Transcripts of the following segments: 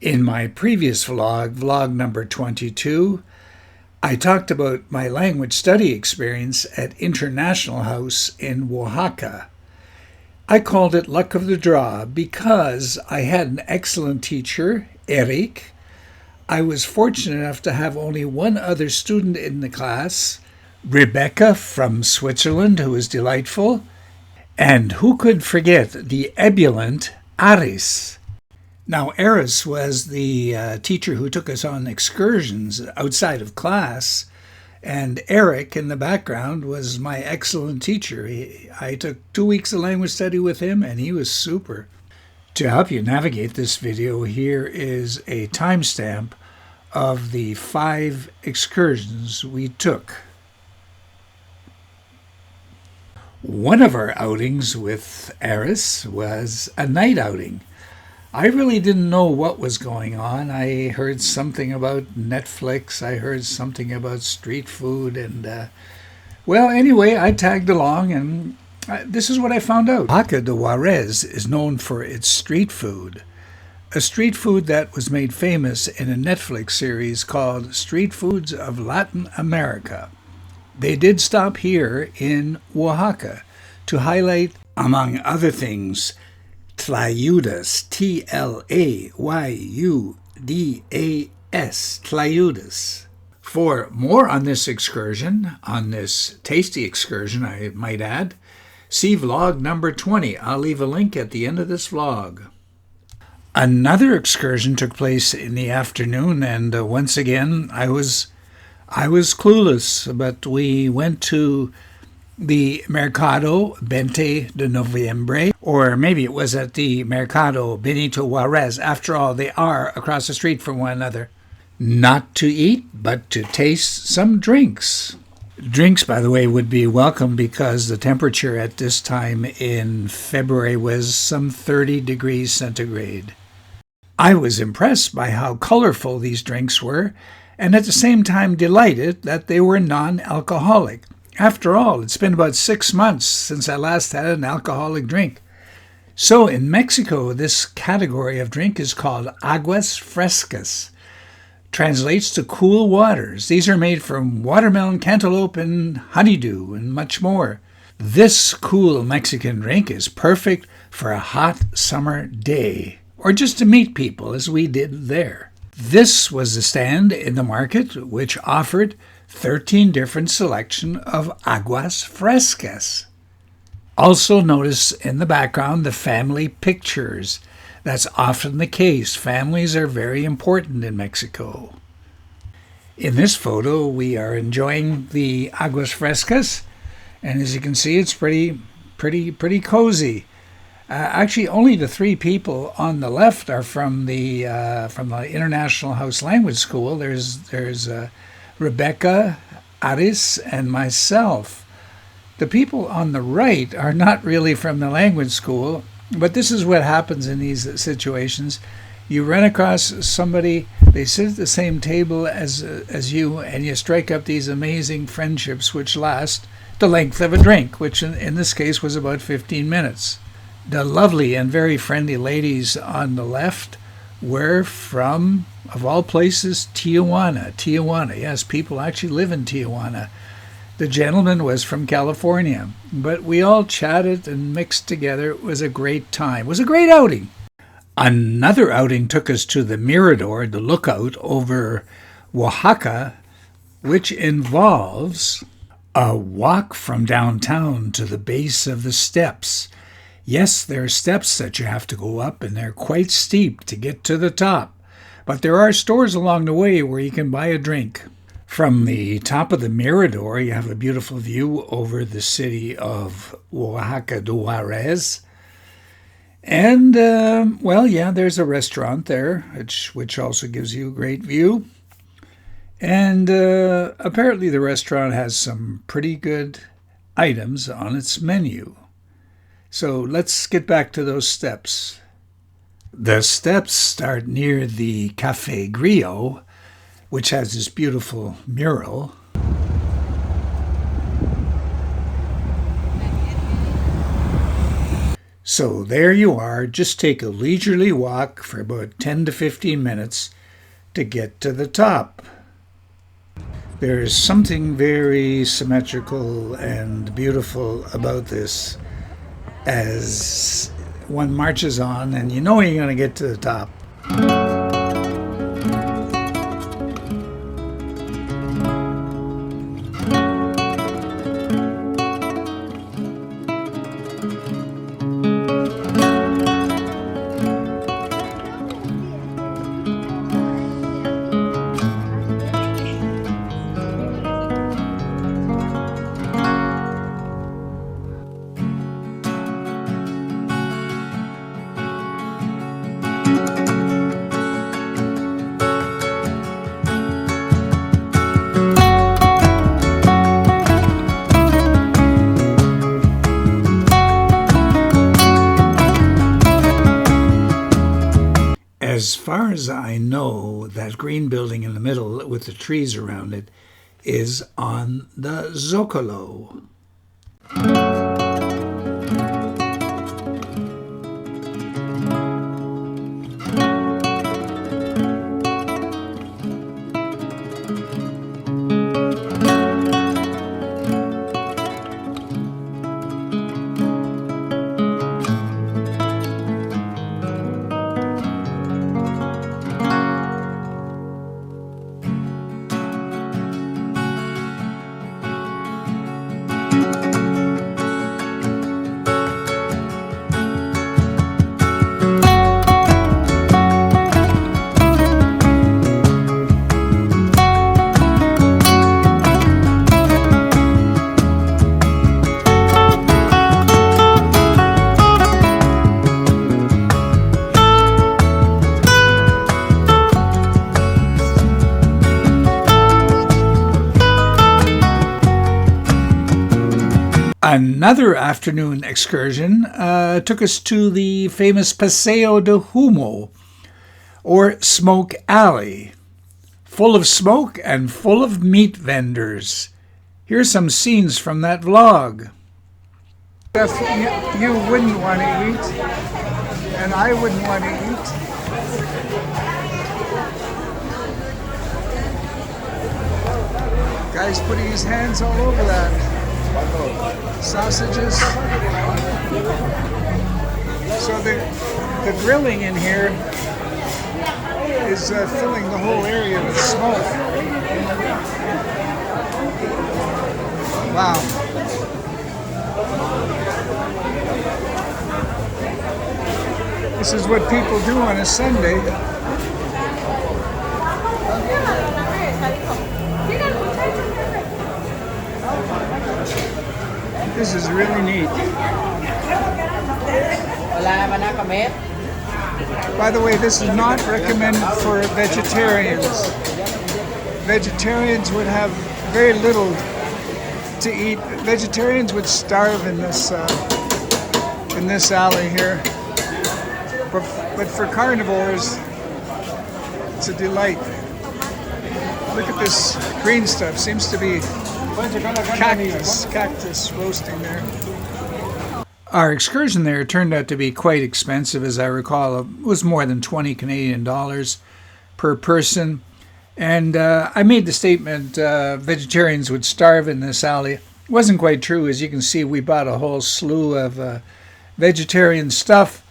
In my previous vlog, vlog number 22, I talked about my language study experience at International House in Oaxaca. I called it luck of the draw because I had an excellent teacher, Eric. I was fortunate enough to have only one other student in the class, Rebecca from Switzerland, who was delightful, and who could forget the ebullient Aris. Now, Aris was the teacher who took us on excursions outside of class, and Eric in the background was my excellent teacher. I took 2 weeks of language study with him, and he was super. To help you navigate this video, here is a timestamp of the 5 excursions we took. One of our outings with Aris was a night outing. I really didn't know what was going on. I heard something about Netflix. I heard something about street food. And, anyway, I tagged along, and this is what I found out. Oaxaca de Juarez is known for its street food. A street food that was made famous in a Netflix series called Street Foods of Latin America. They did stop here in Oaxaca to highlight, among other things, Tlayudas, Tlayudas, Tlayudas. For more on this excursion, on this tasty excursion, I might add, see vlog number 20. I'll leave a link at the end of this vlog. Another excursion took place in the afternoon, and once again, I was clueless, but we went to the Mercado 20 de Noviembre, or maybe it was at the Mercado Benito Juarez. After all, they are across the street from one another. Not to eat, but to taste some drinks. Drinks, by the way, would be welcome because the temperature at this time in February was some 30 degrees centigrade. I was impressed by how colorful these drinks were, and at the same time delighted that they were non-alcoholic. After all, it's been about 6 months since I last had an alcoholic drink. So in Mexico, this category of drink is called Aguas Frescas. Translates to cool waters. These are made from watermelon, cantaloupe, and honeydew, and much more. This cool Mexican drink is perfect for a hot summer day, or just to meet people, as we did there. This was the stand in the market which offered 13 different selection of Aguas Frescas. Also notice in the background the family pictures. That's often the case. Families are very important in Mexico. In this photo, we are enjoying the Aguas Frescas, and as you can see, it's pretty cozy. Actually, only the 3 people on the left are from the International House Language School. There's Rebecca, Aris, and myself. The people on the right are not really from the language school, but this is what happens in these situations. You run across somebody, they sit at the same table as you, and you strike up these amazing friendships which last the length of a drink, which in this case was about 15 minutes. The lovely and very friendly ladies on the left were from, of all places, Tijuana. Tijuana, yes, people actually live in Tijuana. The gentleman was from California, but we all chatted and mixed together. It was a great time. It was a great outing. Another outing took us to the Mirador, the lookout over Oaxaca, which involves a walk from downtown to the base of the steps. Yes, there are steps that you have to go up, and they're quite steep to get to the top. But there are stores along the way where you can buy a drink. From the top of the Mirador, you have a beautiful view over the city of Oaxaca de Juarez. And, there's a restaurant there, which also gives you a great view. And apparently the restaurant has some pretty good items on its menu. So let's get back to those steps. The steps start near the Café Grillo, which has this beautiful mural. So there you are. Just take a leisurely walk for about 10 to 15 minutes to get to the top. There's something very symmetrical and beautiful about this as one marches on, and you know you're going to get to the top. As far as I know, that green building in the middle with the trees around it is on the Zocalo. Another afternoon excursion took us to the famous PASEO de HUMO, or Smoke Alley, full of smoke and full of meat vendors. Here's some scenes from that vlog. If you wouldn't want to eat, and I wouldn't want to eat, guy's putting his hands all over that. Sausages. So the grilling in here is filling the whole area with smoke. Wow. This is what people do on a Sunday. This is really neat. By the way, this is not recommended for vegetarians. Vegetarians would have very little to eat. Vegetarians would starve in this alley here. But for carnivores, it's a delight. Look at this green stuff. Seems to be cactus roasting there. Our excursion there turned out to be quite expensive, as I recall. It was more than 20 Canadian dollars per person. And I made the statement vegetarians would starve in this alley. It wasn't quite true. As you can see, we bought a whole slew of vegetarian stuff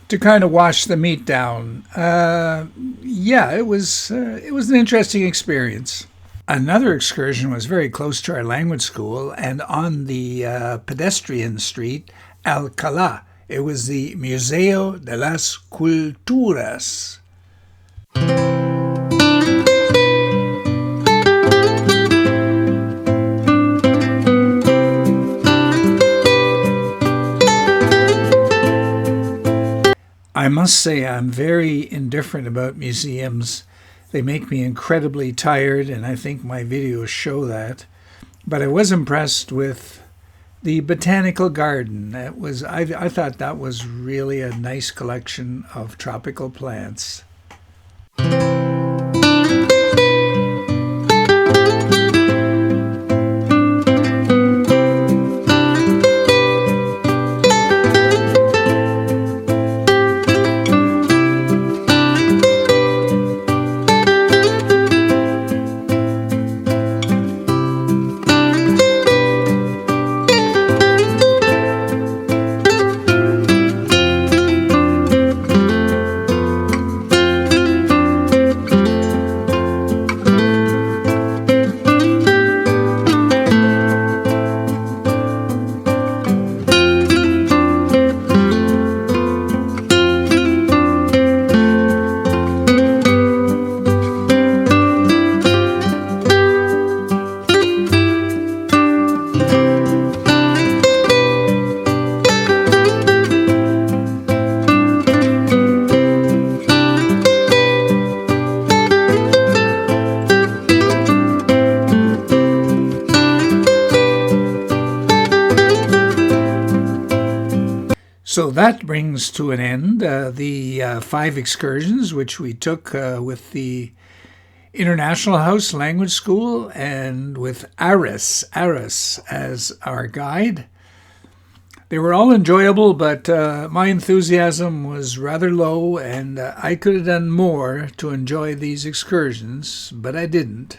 to kind of wash the meat down. Yeah, it was an interesting experience. Another excursion was very close to our language school and on the pedestrian street, Alcalá. It was the Museo de las Culturas. I must say I'm very indifferent about museums. They make me incredibly tired, and I think my videos show that. But I was impressed with the botanical garden. I thought that was really a nice collection of tropical plants. So that brings to an end the 5 excursions which we took with the International House Language School and with Aris as our guide. They were all enjoyable, but my enthusiasm was rather low, and I could have done more to enjoy these excursions, but I didn't.